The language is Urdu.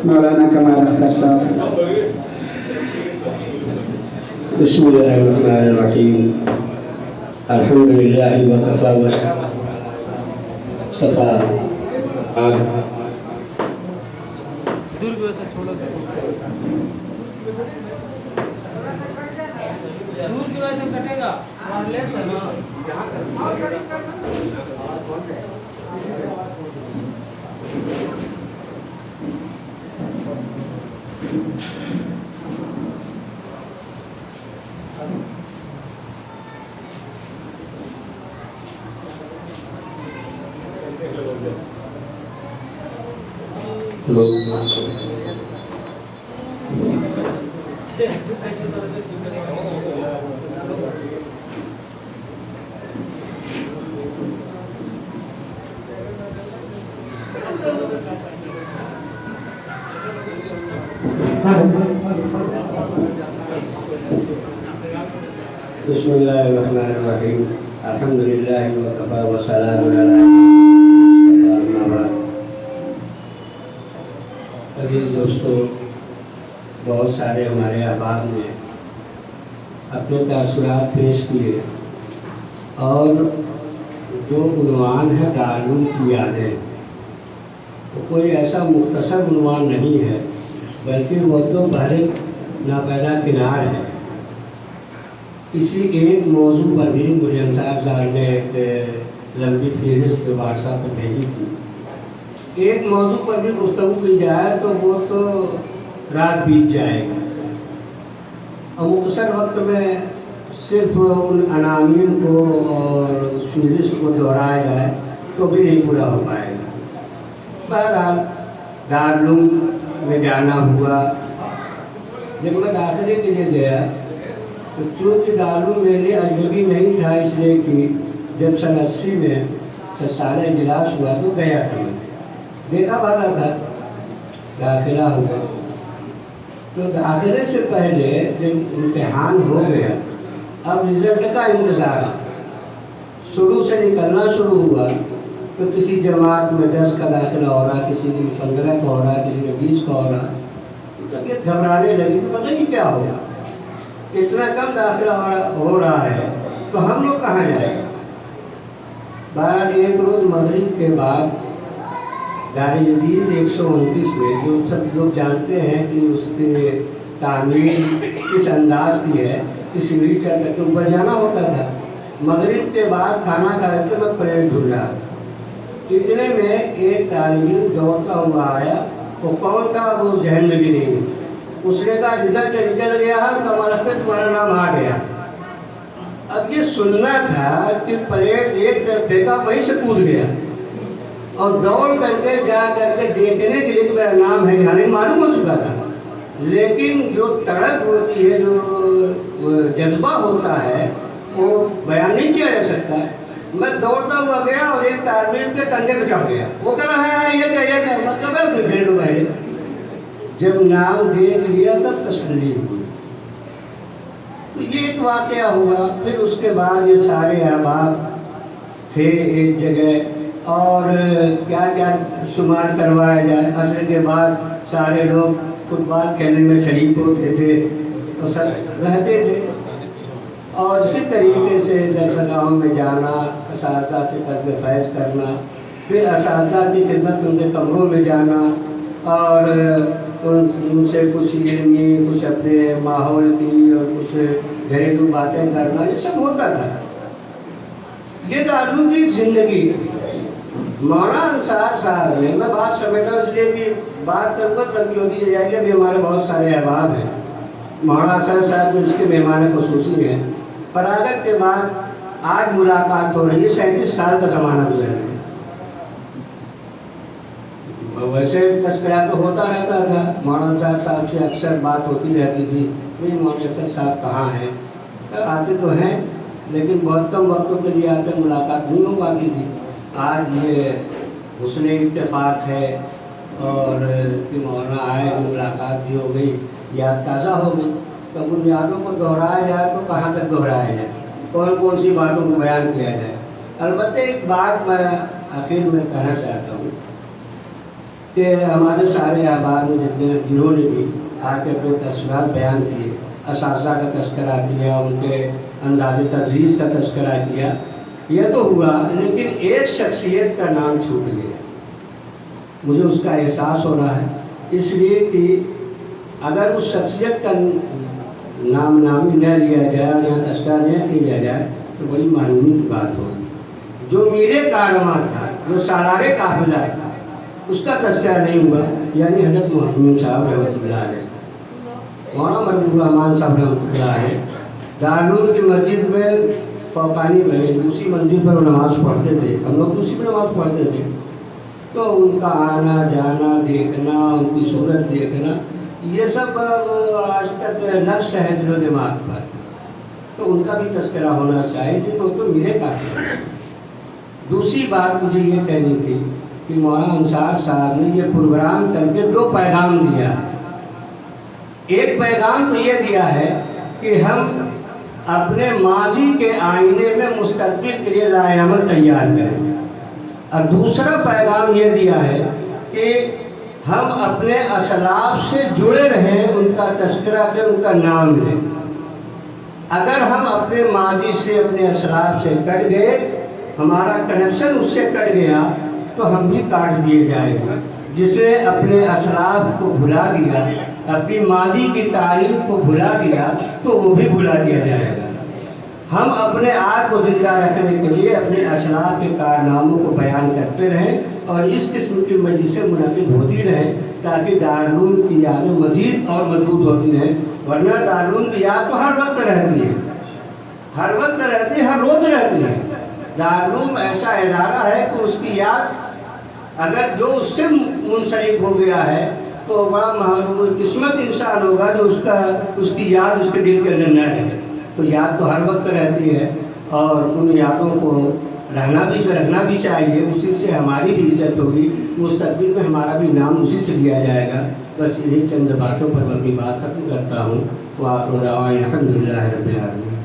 مولانا کمال اختر صاحب. بسم اللہ الرحمن الرحیم. الحمد للہ وکفا وصفا. دور کی وجہ سے چھوڑا دور کی وجہ سے کٹے گا وائرلیس ہے نا. بسم اللہ الرحمن الرحیم. الحمد للہ وکفا وسلام علی عزیز دوستو. بہت سارے ہمارے احباب نے اپنے تاثرات پیش کیے اور جو عنوان ہے دارالعلوم کی یادیں، تو کوئی ایسا مختصر عنوان نہیں ہے بلکہ وہ تو بحر ناپیدا کنار ہے. اسی ایک موضوع پر بھی مجھے انصار صاحب نے ایک لمبی فہرست واٹس ایپ پر بھیجی تھی. ایک موضوع پر بھی گفتگو کی جائے تو وہ تو رات بیت جائے گا، اور مختصر وقت میں صرف ان عناوین کو اور اس فہرست کو دہرایا جائے تو بھی نہیں پورا ہو پائے گا. بہرحال دارالعلوم میں جانا ہوا. جب میں داخلے کے لیے گیا تو چونکہ دارالعلوم میرے لیے اجنبی نہیں تھا، اس لیے کہ جب سن 80 میں سالہ اجلاس ہوا تو گیا تھا. دیکھا بھالا تھا، داخلہ ہوا. تو داخلے سے پہلے جب امتحان ہو گیا، اب رزلٹ کا انتظار. شروع سے نکلنا شروع ہوا تو کسی جماعت میں 10 کا داخلہ ہو رہا، کسی میں 15 کا ہو رہا، کسی میں 20 کا ہو رہا. طبیعت گھبرانے لگی تو پتہ نہیں کیا ہوگا، اتنا کم داخلہ ہو رہا ہے تو ہم لوگ کہاں جائیں. بہرحال ایک روز مغرب کے بعد دار جدید 129 میں، جو سب لوگ جانتے ہیں کہ اس کی تعمیر کس انداز کی ہے، اس سیڑھی چڑھ کر کے اوپر جانا ہوتا تھا. مغرب کے بعد کھانا کھا کے میں پریڈ ڈھونڈ رہا. اتنے میں ایک طالب علم دوڑتا ہوا آیا. وہ کون تھا وہ ذہن میں بھی نہیں. اس نے کہا رزلٹ نکل گیا ہے، تمہارا نام آ گیا. اب یہ سننا تھا کہ پریڈ ایک طرف دیکھا، وہیں سے کود گیا اور دوڑ کر کے جا کر کے دیکھنے کے لیے میرا نام ہے یعنی معلوم ہو چکا تھا. لیکن جو تڑپ ہوتی ہے، جو جذبہ ہوتا ہے، وہ بیان نہیں کیا جا سکتا. میں دوڑتا ہوا گیا اور ایک طالب علم کے کندھے پہ چڑھ گیا. وہ کہہ رہا ہے یہ کیا مطلب ہے. جب نام دیکھ لیا تب تسلی ہوئی. تو یہ ایک واقعہ ہوا. پھر اس کے بعد یہ سارے احباب تھے ایک جگہ، اور کیا کیا شمار کروایا جائے. عصر کے بعد سارے لوگ فٹ بال کھیلنے میں شریک ہوتے تھے اور سب رہتے تھے. اور اسی طریقے سے درسگاہوں میں جانا، اساتذہ سے قرض فیض کرنا، پھر اساتذہ کی خدمت ان کے کمروں میں جانا اور ان سے کچھ علمی، کچھ اپنے ماحول کی اور کچھ گھریلو باتیں کرنا، یہ سب ہوتا تھا. یہ دارالعلوم کی زندگی. مولانا انصار صاحب نے، میں بات سمجھتا ہوں اس لیے کہ بات کروں گا تب ہوتی جائے گی. ابھی ہمارے بہت سارے احباب ہیں. مولانا انصار صاحب اس کے مہمان خصوصی ہیں. فراغت کے بعد آج ملاقات ہو رہی ہے. 37 سال کا زمانہ گزر ہے. ویسے تذکرہ تو ہوتا رہتا تھا، مولانا صاحب سے اکثر بات ہوتی رہتی تھی. مولانا صاحب کہاں ہیں؟ آتے تو ہیں لیکن بہت کم وقتوں کے لیے آتے، ملاقات نہیں ہو پاتی تھی. آج یہ حسن اتفاق ہے اور کہ مولانا آئے، ملاقات بھی ہو گئی، یاد تازہ ہو گئی. تو ان یادوں کو دہرایا جائے تو کہاں تک دہرایا جائے، کون کون سی باتوں کو بیان کیا جائے. البتہ ایک بات میں آخر میں کہنا چاہتا ہوں کہ ہمارے سارے احباب میں جنہوں نے بھی آ کے اپنے تاثرات بیان کیے، اساتذہ کا تذکرہ کیا، ان کے انداز تدریس کا تذکرہ کیا، یہ تو ہوا، لیکن ایک شخصیت کا نام چھوٹ گیا۔ مجھے اس کا احساس ہو رہا ہے، اس لیے کہ اگر اس شخصیت کا نام نامی نہ لیا جائے اور یہاں تذکرہ نہ کیا جائے تو بڑی معلومی کی بات ہوگی۔ جو میر کارواں تھا، جو سالار قافلہ تھا، اس کا تذکرہ نہیں ہوا، یعنی حضرت محمد صاحب رحمۃ اللہ علیہ، مولانا مرحوم الرحمان صاحب رحمۃ اللہ علیہ دارالعلوم کی مسجد میں فوقانی بنے، دوسری منزل پر وہ نماز پڑھتے تھے، ہم لوگ دوسری پہ نماز پڑھتے تھے، تو ان کا آنا جانا دیکھنا، ان کی صورت دیکھنا، یہ سب آج تک نقش ہے دل و دماغ پر، تو ان کا بھی تذکرہ ہونا چاہیے کہ وہ تو میرے قافلہ۔ دوسری بات مجھے یہ کہنی تھی کہ مولانا انصار صاحب نے یہ پروگرام کر کے دو پیغام دیا۔ ایک پیغام تو یہ دیا ہے کہ ہم اپنے ماضی کے آئینے میں مستقبل کے لیے لائحہ عمل تیار کریں، اور دوسرا پیغام یہ دیا ہے کہ ہم اپنے اسلاف سے جڑے رہیں، ان کا تذکرہ کریں، ان کا نام لیں۔ اگر ہم اپنے ماضی سے، اپنے اسلاف سے کٹ گئے، ہمارا کنیکشن اس سے کٹ گیا تو ہم بھی کاٹ دیے جائیں گے۔ جس نے اپنے اسلاف کو بھلا دیا، اپنی ماضی کی تاریخ کو بھلا دیا، تو وہ بھی بھلا دیا جائے گا۔ ہم اپنے آپ کو زندہ رکھنے کے لیے اپنے اسلاف کے کارناموں کو بیان کرتے رہیں اور اس قسم کی مجلسیں منعقد ہوتی رہیں، تاکہ دارالعلوم کی یادیں مزید اور مضبوط ہوتی رہیں، ورنہ دارالعلوم کی یاد تو ہر وقت رہتی ہے، ہر وقت رہتی ہے، ہر روز رہتی ہے۔ دارالعلوم ایسا ادارہ ہے کہ اس کی یاد اگر جو اس سے منسلک ہو گیا ہے تو بڑا محروم قسمت انسان ہوگا جو اس کی یاد اس کے دل کے اندر نہ رہے۔ تو یاد تو ہر وقت رہتی ہے، اور ان یادوں کو رکھنا بھی چاہیے، اسی سے ہماری بھی عزت ہوگی، مستقبل میں ہمارا بھی نام اسی سے لیا جائے گا۔ بس انہیں چند باتوں پر میں اپنی بات ختم کرتا ہوں۔ وآخر دعوانا الحمدللہ رب العالمین۔